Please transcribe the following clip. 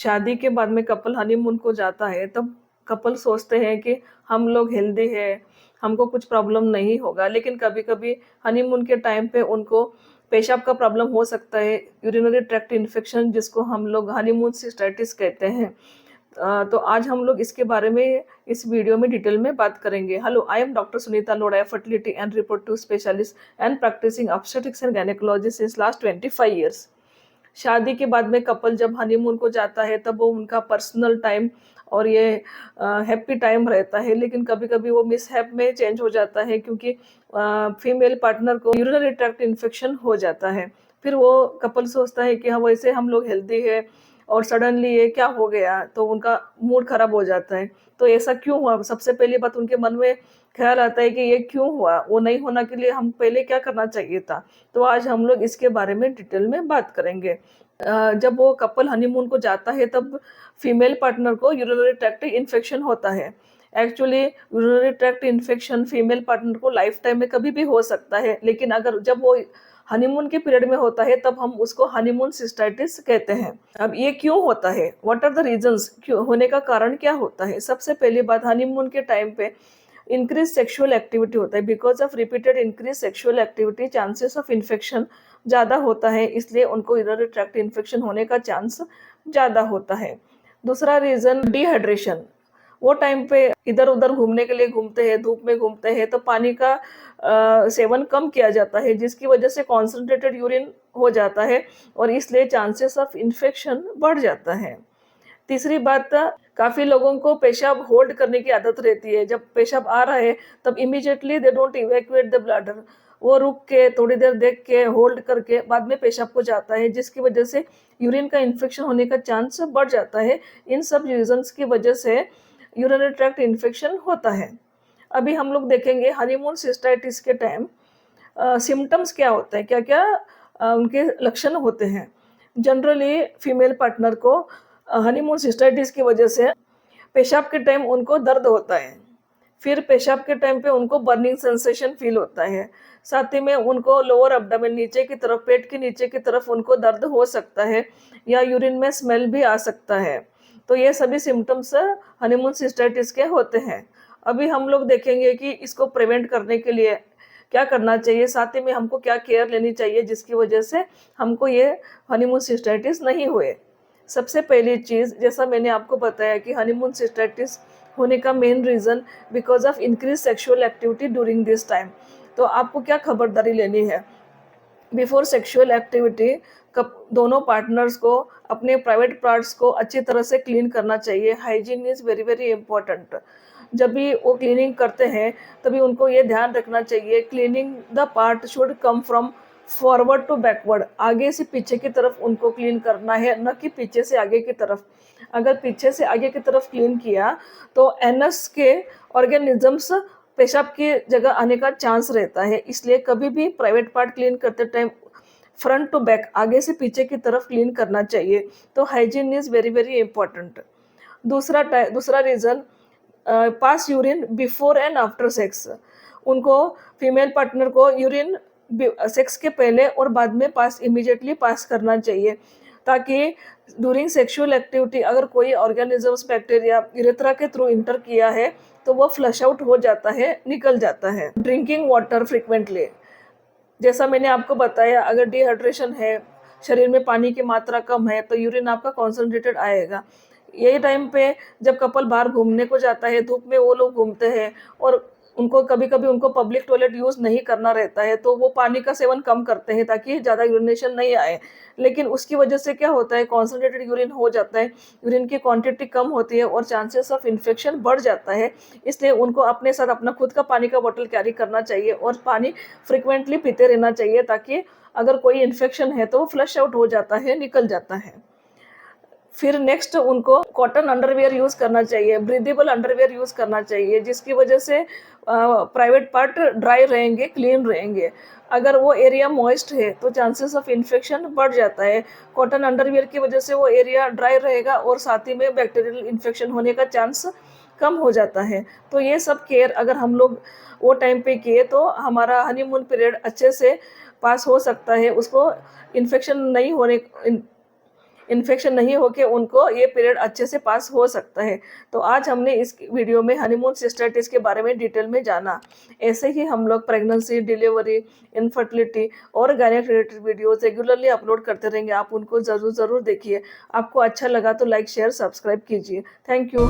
शादी के बाद में कपल हनीमून को जाता है, तब कपल सोचते हैं कि हम लोग हेल्दी है, हमको कुछ प्रॉब्लम नहीं होगा। लेकिन कभी-कभी हनीमून के टाइम पे उनको पेशाब का प्रॉब्लम हो सकता है, यूरिनरी ट्रैक्ट इन्फेक्शन जिसको हम लोग हनीमून सिस्टाइटिस कहते हैं। तो आज हम लोग इसके बारे में इस वीडियो में डिटेल में बात करेंगे। Hello, I am doctor Sunita Lodha, fertility and reproductive specialist and practising obstetrics and gynaecology since last 25 years. शादी के बाद में कपल जब हनीमून को जाता है तब वो उनका पर्सनल टाइम और ये हैप्पी टाइम रहता है, लेकिन कभी-कभी वो मिसहैप में चेंज हो जाता है क्योंकि फीमेल पार्टनर को यूरिनरी ट्रैक्ट इन्फेक्शन हो जाता है। फिर वो कपल सोचता है कि हाँ, वैसे हम लोग हेल्दी है और सडनली ये क्या हो गया, तो उनका मूड खराब हो जाता है। तो ऐसा क्यों हुआ? सबसे पहली बात उनके मन में ख्याल आता है कि ये क्यों हुआ? वो नहीं होना के लिए हम पहले क्या करना चाहिए था? तो आज हम लोग इसके बारे में डिटेल में बात करेंगे। जब वो कपल हनीमून को जाता है तब फीमेल पार्टनर को यूरिनरी ट्रैक्ट इन्फेक्शन होता है। Actually urinary tract infection female partner को लाइफ टाइम में कभी भी हो सकता है, लेकिन अगर जब वो हनीमून के पीरियड में होता है तब हम उसको हनीमून सिस्टाइटिस कहते हैं। अब ये क्यों होता है? What are the reasons? क्यों होने का कारण क्या होता है? सबसे पहली बात, हनीमून के टाइम पे इंक्रीज सेक्सुअल एक्टिविटी होता है। Because of repeated increase sexual activity chances of infection ज़्यादा होता है, इसलिए उनको यूरिनरी ट्रैक्ट इन्फेक्शन होने का चांस ज़्यादा होता है। दूसरा रीज़न डिहाइड्रेशन। वो टाइम पे इधर उधर घूमने के लिए घूमते हैं, धूप में घूमते हैं, तो पानी का सेवन कम किया जाता है, जिसकी वजह से कॉन्सेंट्रेटेड यूरिन हो जाता है और इसलिए चांसेस ऑफ इन्फेक्शन बढ़ जाता है। तीसरी बात, काफ़ी लोगों को पेशाब होल्ड करने की आदत रहती है। जब पेशाब आ रहा है तब immediately they don't evacuate the bladder. वो रुक के थोड़ी देर देख के होल्ड करके बाद में पेशाब को जाता है, जिसकी वजह से यूरिन का इन्फेक्शन होने का चांस बढ़ जाता है। इन सब रीजंस की वजह से यूरिनरी ट्रैक्ट इन्फेक्शन होता है। अभी हम लोग देखेंगे हनीमून सिस्टाइटिस के टाइम सिम्टम्स क्या होते हैं, क्या-क्या उनके लक्षण होते हैं। जनरली फीमेल पार्टनर को हनीमून सिस्टाइटिस की वजह से पेशाब के टाइम उनको दर्द होता है। फिर पेशाब के टाइम पे उनको बर्निंग सेंसेशन फील होता है। साथ ही में उनको लोअर एब्डोमेन, नीचे की तरफ, पेट के नीचे की तरफ उनको दर्द हो सकता है या यूरिन में स्मेल भी आ सकता है। तो ये सभी सिम्टम्स हनीमून सिस्टाइटिस के होते हैं। अभी हम लोग देखेंगे कि इसको प्रिवेंट करने के लिए क्या करना चाहिए, साथ ही में हमको क्या केयर लेनी चाहिए जिसकी वजह से हमको ये हनीमून सिस्टाइटिस नहीं हुए। सबसे पहली चीज़, जैसा मैंने आपको बताया कि हनीमून सिस्टाइटिस होने का main reason because of increase sexual activity during this time. तो आपको क्या खबरदारी लेनी है? बिफोर सेक्सुअल एक्टिविटी दोनों पार्टनर्स को अपने प्राइवेट पार्ट्स को अच्छी तरह से क्लीन करना चाहिए। Hygiene is very very important. जब भी वो क्लीनिंग करते हैं तभी उनको ये ध्यान रखना चाहिए, cleaning the part should come from forward to backward. आगे से पीछे की तरफ उनको क्लीन करना है, न कि पीछे से आगे की तरफ। अगर पीछे से आगे की तरफ क्लीन किया तो एनस के ऑर्गेनिजम्स पेशाब की जगह आने का चांस रहता है, इसलिए कभी भी प्राइवेट पार्ट क्लीन करते टाइम फ्रंट टू बैक, आगे से पीछे की तरफ क्लीन करना चाहिए। तो hygiene is very very important. दूसरा reason, pass urine before and after sex. उनको फीमेल पार्टनर को यूरिन सेक्स के पहले और बाद में इमीडिएटली पास करना चाहिए, ताकि ड्यूरिंग सेक्सुअल एक्टिविटी अगर कोई ऑर्गेनिजम्स, बैक्टीरिया यूरेथ्रा के थ्रू इंटर किया है तो वो फ्लश आउट हो जाता है, निकल जाता है। ड्रिंकिंग वाटर फ्रिक्वेंटली, जैसा मैंने आपको बताया, अगर डिहाइड्रेशन है, शरीर में पानी की मात्रा कम है, तो यूरिन आपका कॉन्सनट्रेटेड आएगा। यही टाइम पे जब कपल बाहर घूमने को जाता है, धूप में वो लोग घूमते हैं और उनको कभी-कभी उनको पब्लिक टॉयलेट यूज़ नहीं करना रहता है, तो वो पानी का सेवन कम करते हैं ताकि ज़्यादा यूरिनेशन नहीं आए। लेकिन उसकी वजह से क्या होता है, कॉन्सनट्रेटेड यूरिन हो जाता है, यूरिन की क्वांटिटी कम होती है और चांसेस ऑफ इन्फेक्शन बढ़ जाता है। इसलिए उनको अपने साथ अपना खुद का पानी का बॉटल कैरी करना चाहिए और पानी फ्रिक्वेंटली पीते रहना चाहिए, ताकि अगर कोई इन्फेक्शन है तो वो फ्लश आउट हो जाता है, निकल जाता है। फिर नेक्स्ट उनको कॉटन अंडरवियर यूज़ करना चाहिए, ब्रीदेबल अंडरवियर यूज़ करना चाहिए, जिसकी वजह से प्राइवेट पार्ट ड्राई रहेंगे, क्लीन रहेंगे। अगर वो एरिया मॉइस्ट है तो चांसेस ऑफ इन्फेक्शन बढ़ जाता है। कॉटन अंडरवियर की वजह से वो एरिया ड्राई रहेगा और साथ ही में बैक्टीरियल इन्फेक्शन होने का चांस कम हो जाता है। तो ये सब केयर अगर हम लोग वो टाइम पे किए तो हमारा हनीमून पीरियड अच्छे से पास हो सकता है, उसको इन्फेक्शन नहीं होने इन्फेक्शन नहीं होके उनको ये पीरियड अच्छे से पास हो सकता है। तो आज हमने इस वीडियो में हनीमून सिस्टर्टिस के बारे में डिटेल में जाना। ऐसे ही हम लोग प्रेगनेंसी, डिलीवरी, इनफर्टिलिटी और gynaec related videos regularly upload करते रहेंगे। आप उनको ज़रूर देखिए। आपको अच्छा लगा तो लाइक, शेयर, सब्सक्राइब कीजिए। Thank you.